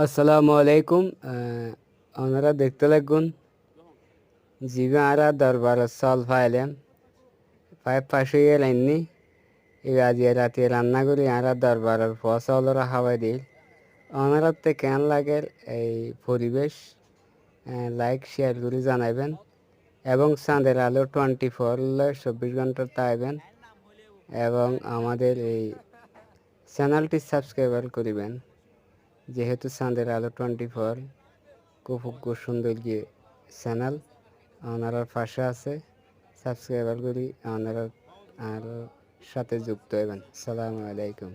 আসসালামু আলাইকুম। ওনারা দেখতে লাগুন জিবে আরা দরবার সল ফাইলেম পাইপ পাশে লাইননি আজি রাতে রান্না করি আরা দরবারের ফসলরা হাওয়াই দিল ওনারাতে কেন লাগে এই পরিবেশ লাইক শেয়ার করে জানাবেন এবং চাঁদের আলো 24/24 তাইবেন এবং আমাদের এই চ্যানেলটি সাবস্ক্রাইব করিবেন যেহেতু চাঁদের আলো 24 খুব সুন্দর চ্যানেল ওনার পাশে আছে সাবস্ক্রাইব করি ওনার আর সাথে যুক্ত হবেন। আসসালামু আলাইকুম।